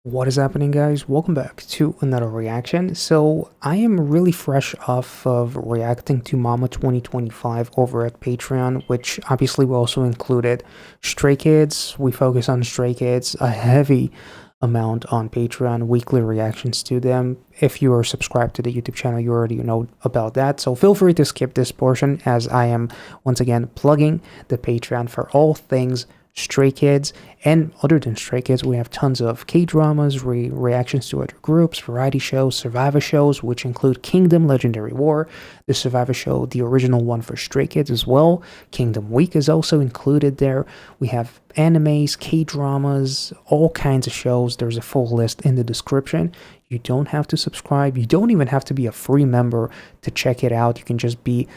What is happening, guys? Welcome back to another reaction. So I am really fresh off of reacting to Mama 2025 over at Patreon, which obviously we also included Stray Kids. We focus on Stray Kids, a heavy amount on Patreon, weekly reactions to them. If you are subscribed to the YouTube channel, you already know about that. So feel free to skip this portion as I am once again plugging the Patreon for all things Stray Kids. And other than Stray Kids, we have tons of K-dramas, reactions to other groups, variety shows, Survivor shows, which include Kingdom Legendary War, the Survivor show, the original one for Stray Kids as well. Kingdom Week is also included there. We have animes, K-dramas, all kinds of shows. There's a full list in the description. You don't have to subscribe. You don't even have to be a free member to check it out. You can just be,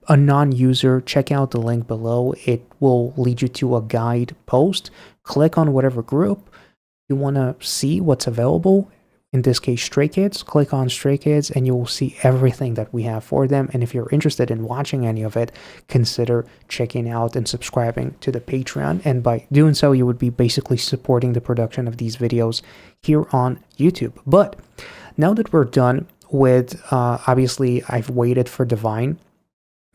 a non-user. Check out the link below. It will lead you to a guide post. Click on whatever group you want to see what's available. In this case, Stray Kids. Click on Stray Kids and you will see everything that we have for them. And if you're interested in watching any of it, consider checking out and subscribing to the Patreon. And by doing so, you would be basically supporting the production of these videos here on YouTube. But now that we're done with, obviously, I've waited for Divine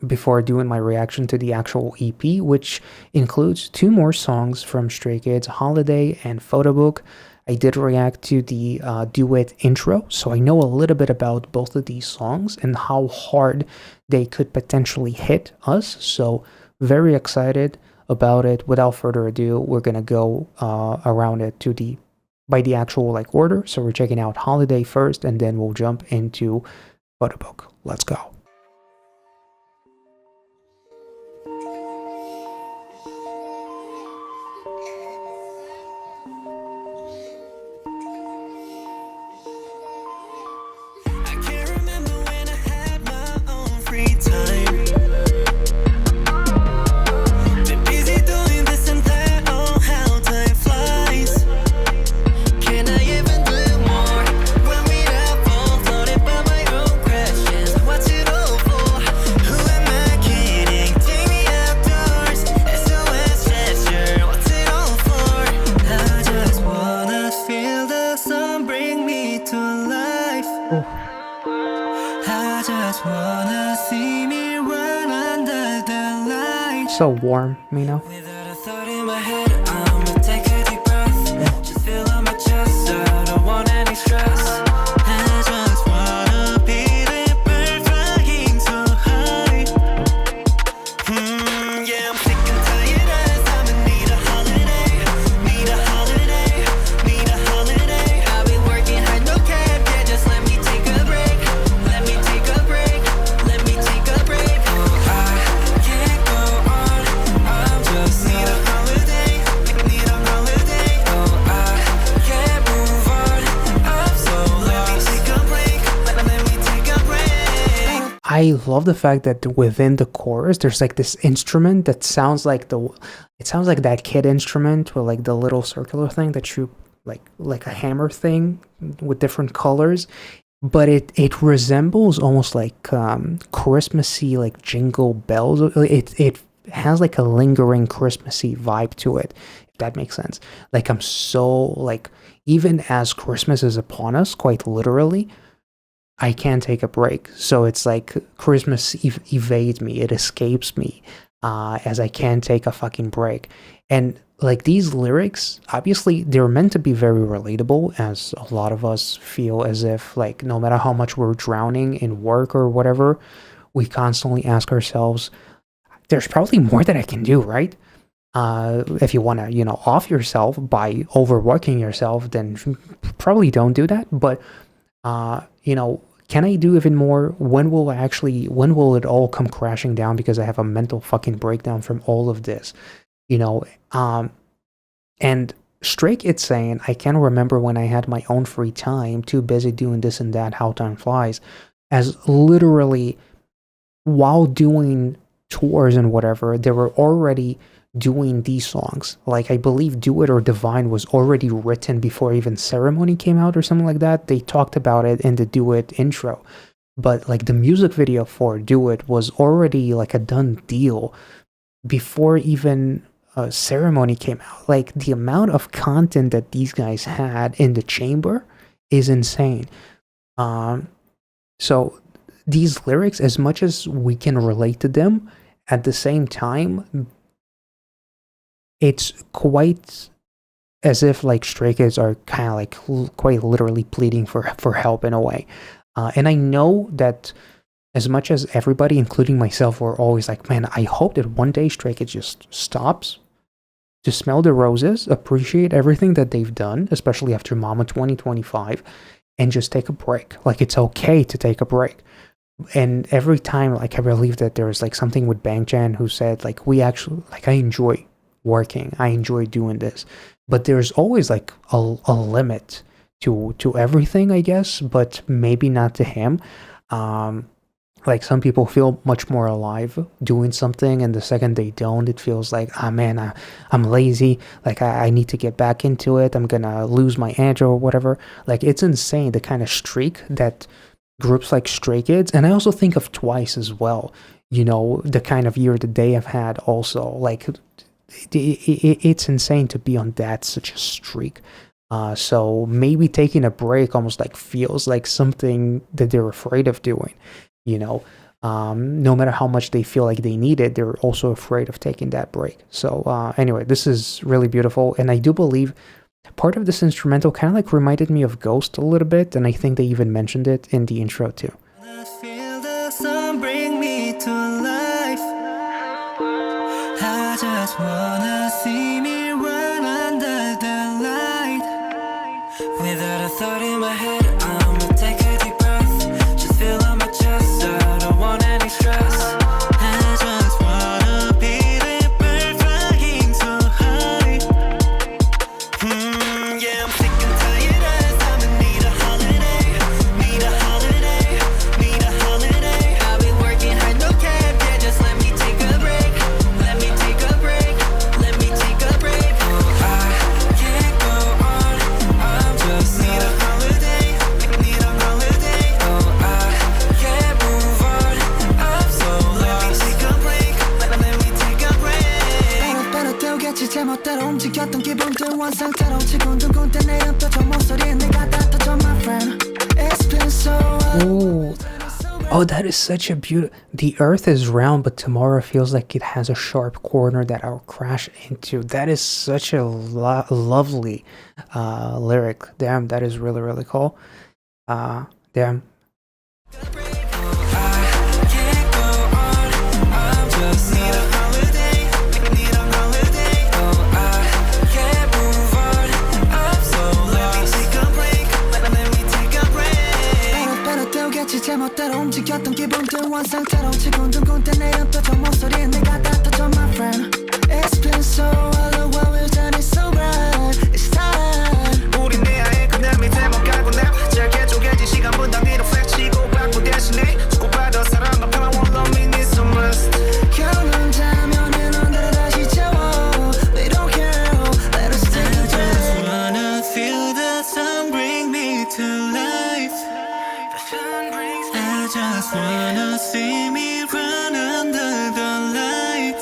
before doing my reaction to the actual EP, which includes two more songs from Stray Kids, Holiday and Photobook. I did react to the duet intro, so I know a little bit about both of these songs and how hard they could potentially hit us, so very excited about it. Without further ado, we're gonna go around it to by the actual order. So we're checking out Holiday first, and then we'll jump into Photobook. Let's go. So warm, Mina. I love the fact that within the chorus, there's this instrument that sounds like that kid instrument with the little circular thing that you like a hammer thing with different colors, but it resembles almost Christmassy jingle bells. It has a lingering Christmassy vibe to it, if that makes sense. I'm so even as Christmas is upon us, quite literally, I can't take a break. So it's Christmas evades me. It escapes me as I can't take a fucking break. And these lyrics, obviously, they're meant to be very relatable, as a lot of us feel as if no matter how much we're drowning in work or whatever, we constantly ask ourselves, there's probably more that I can do, right? If you want to, off yourself by overworking yourself, then probably don't do that. But can I do even more? When will it all come crashing down because I have a mental fucking breakdown from all of this? And Stray Kids saying, I can't remember when I had my own free time, too busy doing this and that, how time flies, as literally while doing tours and whatever, they were already doing these songs. I believe Do It or Divine was already written before even Ceremony came out or something like that. They talked about it in the Do It intro. But the music video for Do It was already a done deal before even ceremony came out, like the amount of content that these guys had in the chamber is insane. Um, so these lyrics, as much as we can relate to them, at the same time, it's quite as if like Stray Kids are kind of like quite literally pleading for help in a way. And I know that as much as everybody, including myself, were always like, man, I hope that one day Stray Kids just stops to smell the roses, appreciate everything that they've done, especially after Mama 2025, and just take a break. Like, it's okay to take a break. And every time, like, I believe that there's like something with Bangchan who said, like, we actually, like, I enjoy working, I enjoy doing this, but there's always like a limit to everything, I guess, but maybe not to him. Um, like some people feel much more alive doing something, and the second they don't, it feels like, ah man, I'm lazy. Like I need to get back into it. I'm gonna lose my edge or whatever. Like it's insane the kind of streak that groups like Stray Kids, and I also think of Twice as well. You know, the kind of year that they have had also. Like it's insane to be on that such a streak. So maybe taking a break almost like feels like something that they're afraid of doing. You know, no matter how much they feel like they need it, they're also afraid of taking that break. So anyway, this is really beautiful, and I do believe part of this instrumental kind of like reminded me of Ghost a little bit, and I think they even mentioned it in the intro too. I feel the sun bring me to life. I just wanna see me run under the light. Without a thought in my head, I'ma take a deep breath. Just feel on my chest, I don't want any stress. I just wanna be that bird flying so high. Yeah, I'm sick and tired as I'ma need a holiday. Need a holiday, need a holiday. I've been working hard, no cap, yeah, just let me take a break. Let me take a break, let me take a break. Oh, I can't go on, I'm just need a holiday, need a holiday. Oh, I can't move on, I'm so lost. Let me take a break, let me take a break. 따로 때우겠지 제멋대로 움직였던 기분들 원상태로 지근두근대 내 흡혀져 목소리에 내가 닿아져 my friend. It's been so Ooh. Oh, that is such a beautiful. The earth is round, but tomorrow feels like it has a sharp corner that I'll crash into. That is such a lovely lyric. Damn, that is really, really cool. Damn. 제멋대로 움직였던 기분들 원상태로 지근두근대 내 흡혀져 목소리에 내가 닿아져 my friend. It's been so long, what we've done is so right. It's time. 우리 내 아예 그남이 제목 깔고 나 짧게 쪼개진 시간 분당 뒤로 flex 치고 받고 대신에 주고받아 사랑과 평화 won't love me need some rest. 겨눈 자면은 오늘을 다시 채워. We don't care, let us take a break. I just wanna feel the sun bring me to life. I just wanna see me run under the light.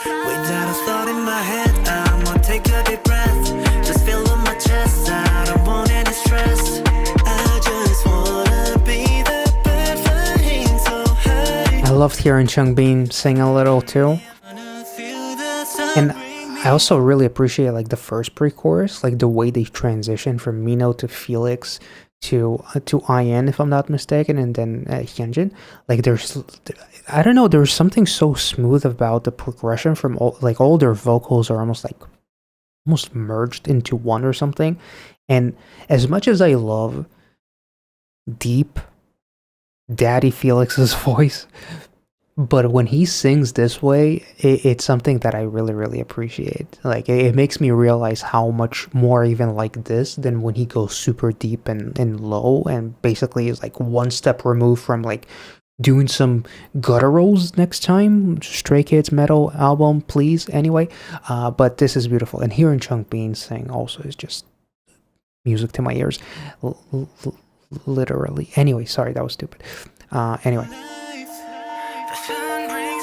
Without a thought in my head, I'ma take a deep breath. Just feel on my chest, I don't want any stress. I just wanna be the bird flying so high. I loved hearing Changbin sing a little too. And I also really appreciate like the first pre-chorus, like the way they transition from Mino to Felix to IN, if I'm not mistaken, and then Hyunjin. Like there's, I don't know, there's something so smooth about the progression from all their vocals are almost merged into one or something. And as much as I love deep Daddy Felix's voice, but when he sings this way, it's something that I really, really appreciate. Like, it makes me realize how much more even like this than when he goes super deep and low and basically is like one step removed from like doing some gutturals next time. Stray Kids metal album, please. Anyway, but this is beautiful. And hearing Changbin sing also is just music to my ears. Literally. Anyway, sorry, that was stupid. Anyway.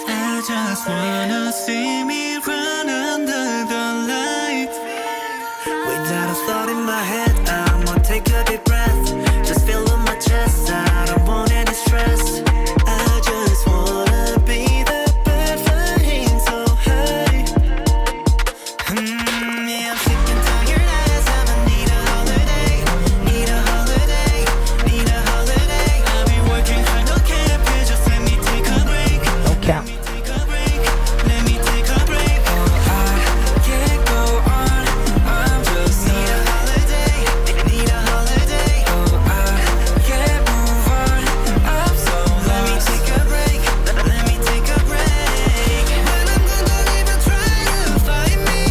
I just wanna see me run under the lights. Without a thought in my head, I'ma take a deep breath. Just feel in my chest, I don't want any stress. I just wanna be the bird flying so high. Yeah, I'm sick and tired as I'ma need a holiday. Need a holiday, need a holiday. I've been working hard, no cap, yeah, just let me take a break. No cap. Take a break, let me take a break. Oh, I can't go on, I'm just need a holiday, need a holiday. Oh, I can't move on, I'm so lost. Let me take a break, let me take a break. When I'm gone, don't even try to find me.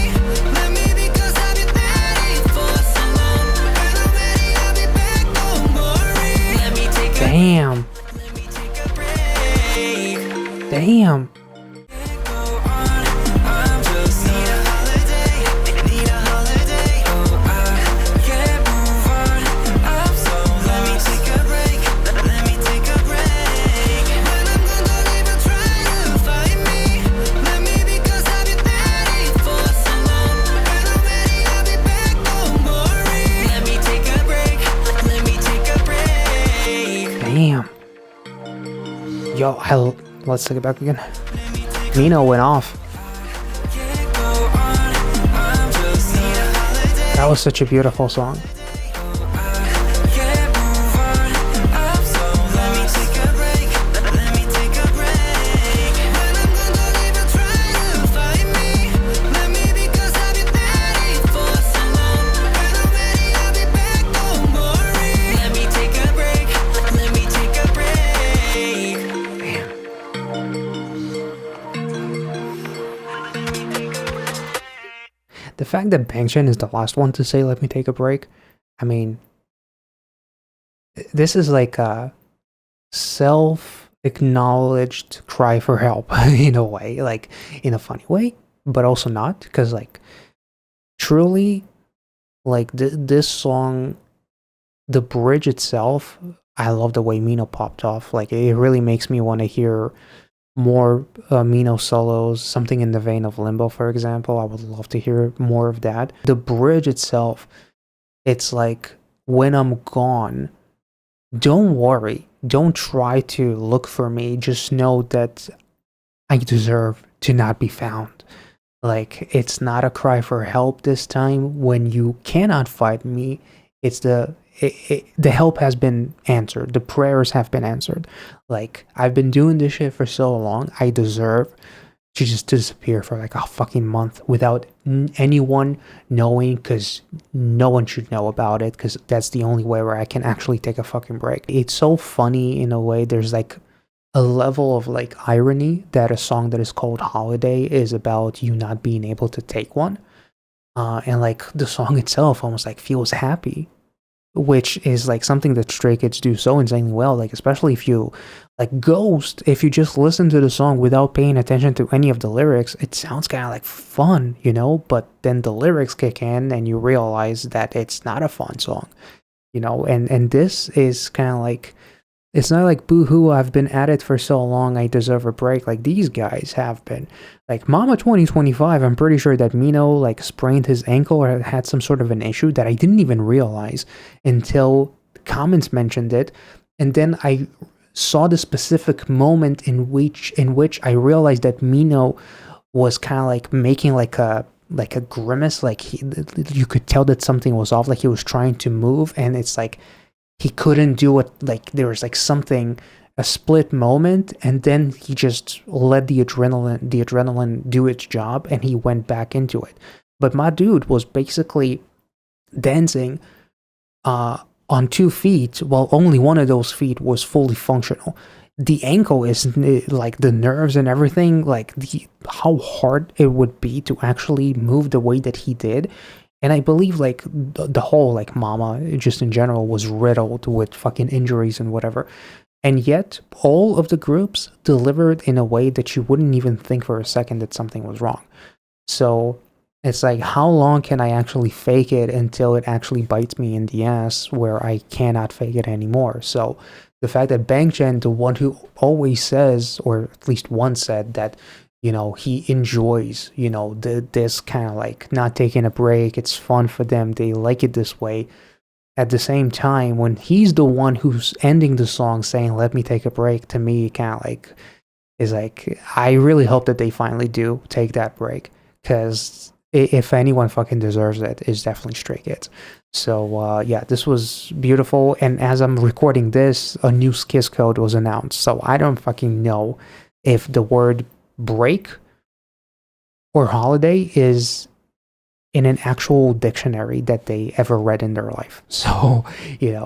Let me because I've been waiting for so long. When I'm ready, I'll be back, don't worry. Let me take a Damn. let me take a break. Damn. I'm just need a holiday, need a holiday. Oh, I can't move on, I'm so lost. Let me take a break, let me take a break. When I'm gone, don't even try to find me. Let me because I've been waiting for so long. When I'm ready, I'll be back, don't worry. Let me take a break, let me take a break. Damn. Yo, let's take it back again. Mino went off. Can't go on, I'm just need a holiday. That was such a beautiful song. Can't move on, I'm so lost. Let me take a break, let me take a break. When I'm gone, don't even try to find me. Let me because I've been waiting for so long. When I'm ready, I'll be back, don't worry. Let me take a break, let me take a break. The fact that Bangchan is the last one to say, let me take a break. I mean, this is like a self-acknowledged cry for help in a way, like in a funny way, but also not, because like truly, like this song, the bridge itself, I love the way Mino popped off. Like it really makes me want to hear more Mino solos, something in the vein of Limbo, for example. I would love to hear more of that. The bridge itself, it's like, when I'm gone, don't worry, don't try to look for me, just know that I deserve to not be found. Like, it's not a cry for help this time. When you cannot find me, it's the help has been answered. The prayers have been answered. Like, I've been doing this shit for so long. I deserve to just disappear for like a fucking month without anyone knowing, because no one should know about it, because that's the only way where I can actually take a fucking break. It's so funny in a way. There's like a level of like irony that a song that is called Holiday is about you not being able to take one. And like the song itself almost like feels happy, which is like something that Stray Kids do so insanely well. Like, especially if you like Ghost, if you just listen to the song without paying attention to any of the lyrics, it sounds kind of like fun, you know, but then the lyrics kick in and you realize that it's not a fun song, you know. And this is kind of like, it's not like boo-hoo, I've been at it for so long, I deserve a break. Like these guys have been. Like Mama 2025, I'm pretty sure that Mino like sprained his ankle or had some sort of an issue that I didn't even realize until comments mentioned it. And then I saw the specific moment in which I realized that Mino was kind of like making like a grimace, like you could tell that something was off, like he was trying to move, and it's like he couldn't do it. Like there was like something, a split moment, and then he just let the adrenaline do its job, and he went back into it. But my dude was basically dancing on 2 feet, while only one of those feet was fully functional. The ankle is like the nerves and everything, like how hard it would be to actually move the way that he did. And I believe like the whole like Mama just in general was riddled with fucking injuries and whatever. And yet all of the groups delivered in a way that you wouldn't even think for a second that something was wrong. So it's like, how long can I actually fake it until it actually bites me in the ass where I cannot fake it anymore? So the fact that Bangchan, the one who always says, or at least once said, that he enjoys, this kind of like not taking a break. It's fun for them. They like it this way. At the same time, when he's the one who's ending the song saying, "Let me take a break," to me, kind of like is like, I really hope that they finally do take that break, because if anyone fucking deserves it, it's definitely Stray Kids. So yeah, this was beautiful. And as I'm recording this, a new Skiz code was announced. So I don't fucking know if the word break or holiday is in an actual dictionary that they ever read in their life. So,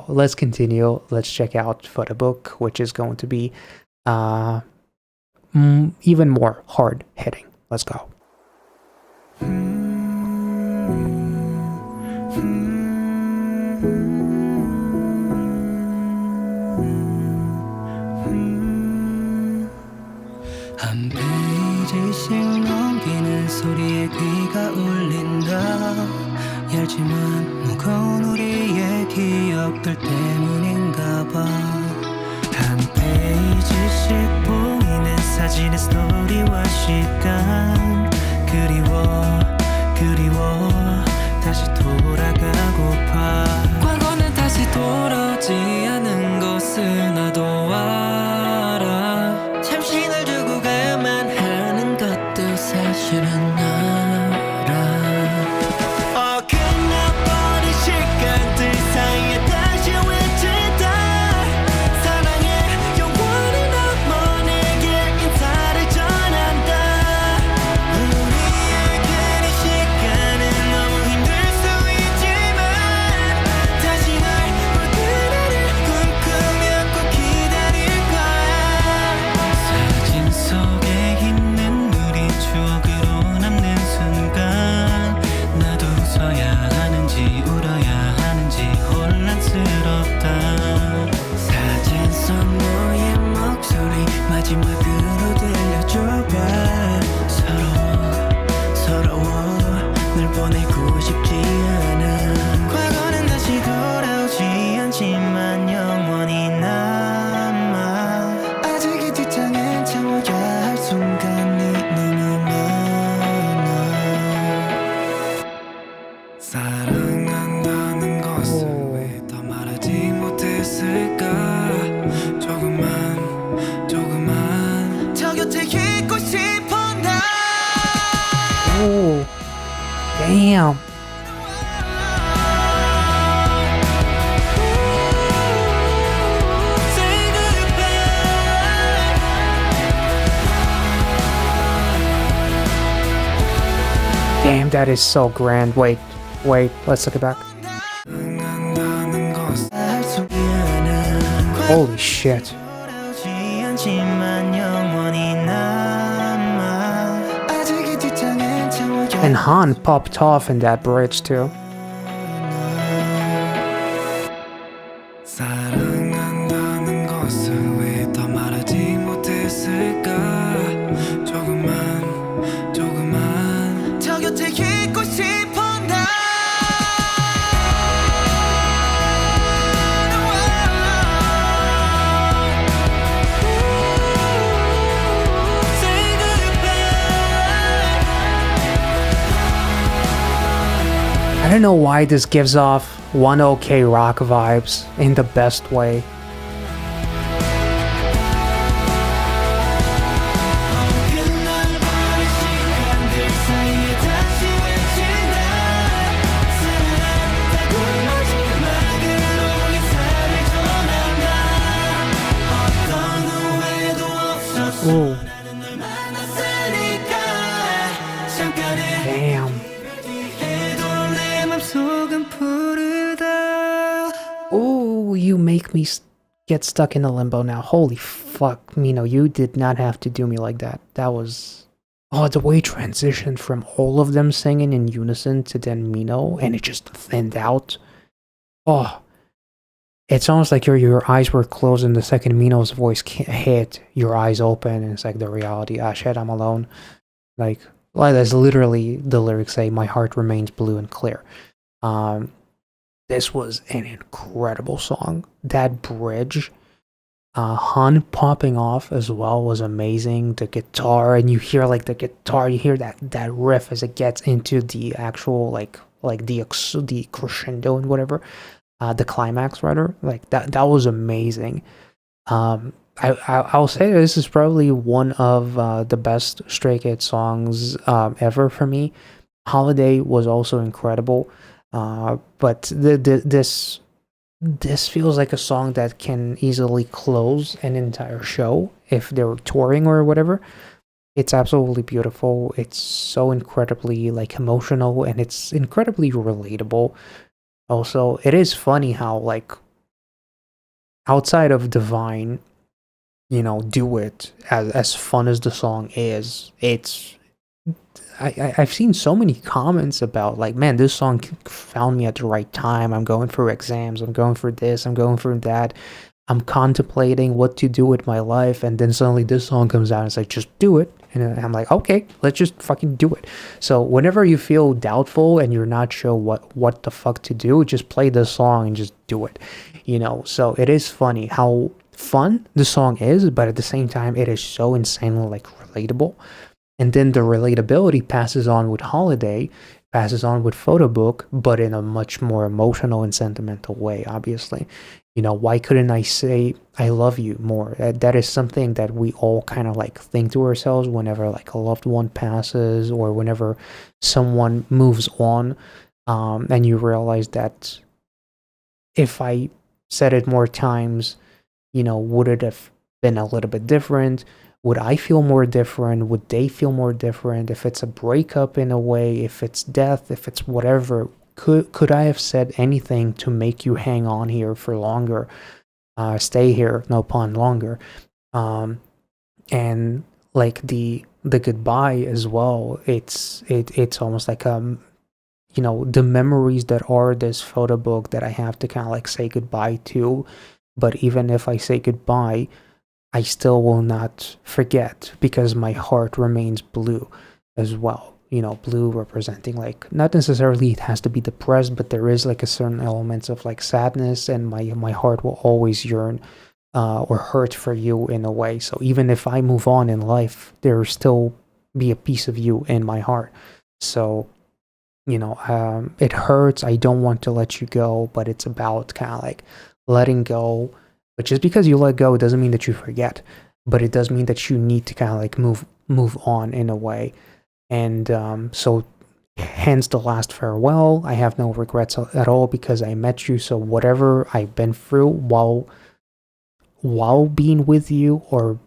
let's continue. Let's check out Photobook, which is going to be uh, even more hard hitting. Let's go. 한 페이지씩 넘기는 소리에 귀가 울린다. 얇지만 무거운 우리의 기억들 때문인가 봐. 한 페이지씩 보이는 사진의 스토리와 시간. 그리워 다시 돌아가고파. 과거는 다시 돌아오지 않은 것을 나도 알아. 잠시 널 두고 가야만 하는 것도 사실은 알아. 끝나버린 시간들 사이에 다시 외친다. 사랑해 영원히 넘어 내게 인사를 전한다. 우리의 그리 시간은 너무 힘들 수 있지만 다시 널 볼 그날을 꿈꾸며 꼭 기다릴 거야. 사진 속에 있는 우리 추억으로 남는 순간 나도 웃어야 하는지 울어야 하는지 혼란스럽다. 사진 속 너의 목소리 마지막으로 들려줘봐. 서러워 널 보내고 싶지 않아. 과거는 다시 돌아오지 않지만 영원히 남아. 아직 이 뒷장엔 채워야 할 순간이 너무 많아. 사랑한다는 것을 왜 더 말하지 못했을까. 조금만 저 곁에 있고 싶어 나. Oh, damn. Say goodbye. Damn, that is so grand. Wait, let's look it back. 사랑한다는 것을 알 수 않아. Holy shit. 돌아오지 않지만 영원히 남아. 아직 이 뒷장엔 채워야 And Han popped off in that bridge too. 사랑한다는 것을 왜 더 말하지 못했을까. 조금만 저 곁에 있고 싶어 나. Say goodbye. I don't know why this gives off 1OK rock vibes in the best way. 끝나버린 시간들 사이에 다시 외친다. 사랑한다고 마지막으로 인사를 전한다. 어떤 후회도 없었어. Ooh, 나는 널 만났으니까. 잠깐의 damn. 해도 내 맘속은 푸르다. Ooh, you make me get stuck in a limbo now. Holy fuck, Mino, you did not have to do me like that. That was... Oh, the way it transitioned from all of them singing in unison to then Mino, and it just thinned out. Oh, it's almost like your eyes were closed and the second Mino's voice hit, your eyes open, and it's like the reality. Ah, shit, I'm alone. Like that's literally the lyrics say, "My heart remains blue and clear." This was an incredible song. That bridge, Han popping off as well was amazing. The guitar, and you hear like the guitar, you hear that riff as it gets into the actual like the crescendo and whatever, the climax rather. Like that was amazing. I'll say this is probably one of the best Stray Kids songs ever for me. Holiday was also incredible, but this feels like a song that can easily close an entire show if they're touring or whatever. It's absolutely beautiful. It's so incredibly like emotional and it's incredibly relatable. Also, it is funny how like outside of Divine, Do It, as fun as the song is, I've seen so many comments about like, man, this song found me at the right time. I'm going for exams. I'm going for this. I'm going for that. I'm contemplating what to do with my life, and then suddenly this song comes out. And it's like, just do it, and I'm like, okay, let's just fucking do it. So whenever you feel doubtful and you're not sure what the fuck to do, just play this song and just do it. So it is funny how fun the song is, but at the same time, it is so insanely like relatable. And then the relatability passes on with Holiday, passes on with Photobook, but in a much more emotional and sentimental way, obviously. Why couldn't I say I love you more? That is something that we all kind of like think to ourselves whenever like a loved one passes or whenever someone moves on. And you realize that if I said it more times, would it have been a little bit different? Would I feel more different? Would they feel more different? If it's a breakup in a way, if it's death, if it's whatever, could I have said anything to make you hang on here for longer, stay here, no pun, longer? And like the goodbye as well. It's almost like the memories that are this photo book that I have to kind of like say goodbye to. But even if I say goodbye, I still will not forget because my heart remains blue as well. Blue representing like not necessarily it has to be depressed, but there is like a certain elements of like sadness, and my heart will always yearn or hurt for you in a way. So even if I move on in life, there will still be a piece of you in my heart. So it hurts. I don't want to let you go, but it's about kind of like letting go. But just because you let go, it doesn't mean that you forget. But it does mean that you need to kind of like move on in a way. And so, hence the last farewell. I have no regrets at all because I met you. So whatever I've been through while being with you or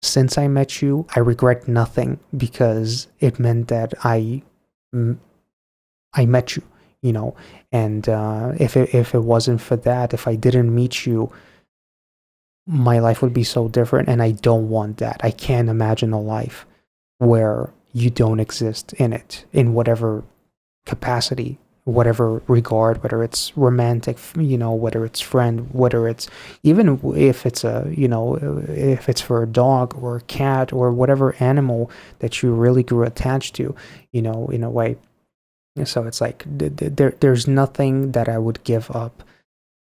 since I met you, I regret nothing because it meant that I met you, and if it wasn't for that, if I didn't meet you, my life would be so different, and I don't want that. I can't imagine a life where you don't exist in it, in whatever capacity, whatever regard, whether it's romantic, whether it's friend, whether it's even if it's if it's for a dog or a cat or whatever animal that you really grew attached to, in a way. So it's like there's nothing that I would give up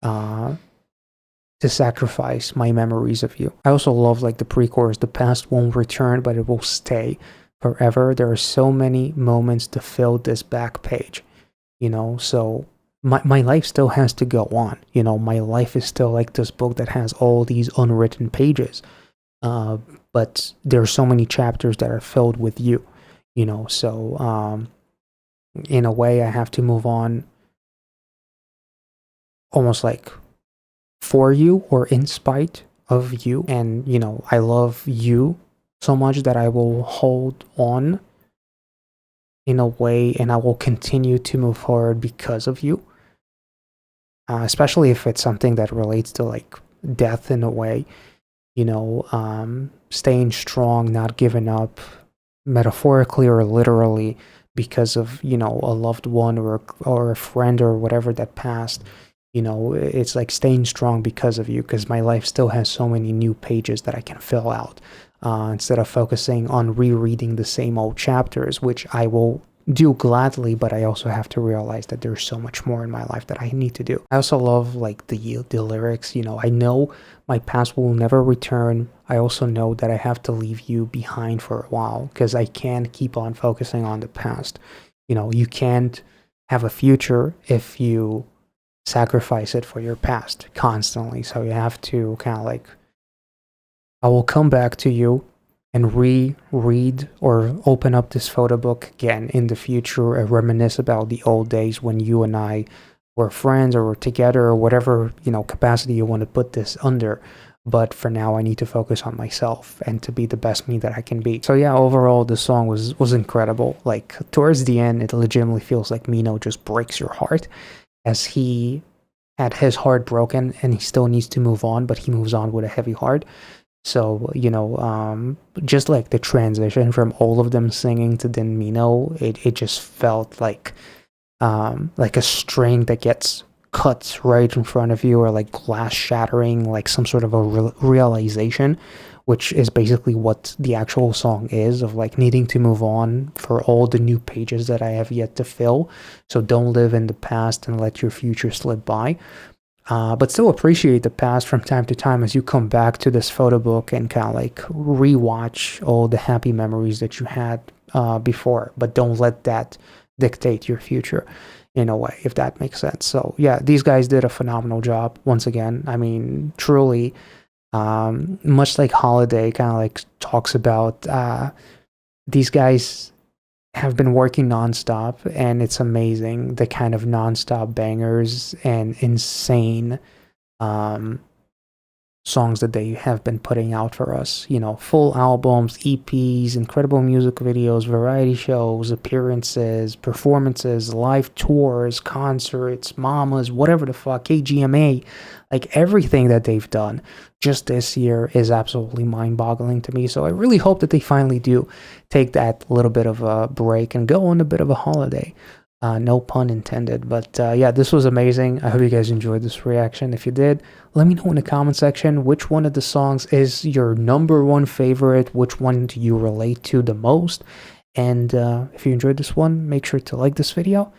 to sacrifice my memories of you. I also love like the pre-chorus, the past won't return, but it will stay forever. There are so many moments to fill this back page, so my life still has to go on. My life is still like this book that has all these unwritten pages. But there are so many chapters that are filled with you, so in a way, I have to move on almost like for you or in spite of you. And, I love you so much that I will hold on in a way and I will continue to move forward because of you. Especially if it's something that relates to like death in a way, staying strong, not giving up, metaphorically or literally, because of a loved one or a friend or whatever that passed. It's like staying strong because of you, because my life still has so many new pages that I can fill out, instead of focusing on rereading the same old chapters, which I will do gladly, but I also have to realize that there's so much more in my life that I need to do. I also love like the lyrics, you know, I know my past will never return. I also know that I have to leave you behind for a while because I can't keep on focusing on the past. You know, you can't have a future if you sacrifice it for your past constantly. So you have to kind of like, I will come back to you and reread or open up this photo book again in the future and reminisce about the old days when you and I were friends or were together or whatever, you know, capacity you want to put this under. But for now, I need to focus on myself and to be the best me that I can be. So yeah, overall, the song was incredible. Like towards the end, it legitimately feels like Mino just breaks your heart as he had his heart broken and he still needs to move on, but he moves on with a heavy heart. So, you know, just like the transition from all of them singing to then Mino, it just felt like a string that gets cut right in front of you, or like glass shattering, like some sort of a realization, which is basically what the actual song is, of like needing to move on for all the new pages that I have yet to fill. So don't live in the past and let your future slip by. But still appreciate the past from time to time as you come back to this photo book and kind of like rewatch all the happy memories that you had before. But don't let that dictate your future in a way, if that makes sense. So yeah, these guys did a phenomenal job once again. I mean, truly, much like Holiday kind of like talks about, these guys have been working nonstop, and it's amazing the kind of nonstop bangers and insane um, songs that they have been putting out for us. You know, full albums, EPs, incredible music videos, variety shows, appearances, performances, live tours, concerts, mamas, whatever the fuck, KGMA, like everything that they've done just this year is absolutely mind-boggling to me. So I really hope that they finally do take that little bit of a break and go on a bit of a holiday. No pun intended. But yeah, this was amazing. I hope you guys enjoyed this reaction. If you did, let me know in the comment section which one of the songs is your number one favorite, which one do you relate to the most. And if you enjoyed this one, make sure to like this video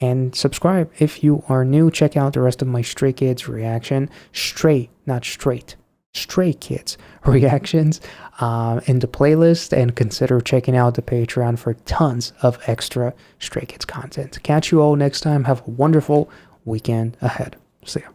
and subscribe. If you are new, check out the rest of my Stray Kids reaction. Stray, not straight. Stray Kids reactions in the playlist, and consider checking out the Patreon for tons of extra Stray Kids content. Catch you all next time. Have a wonderful weekend ahead. See ya.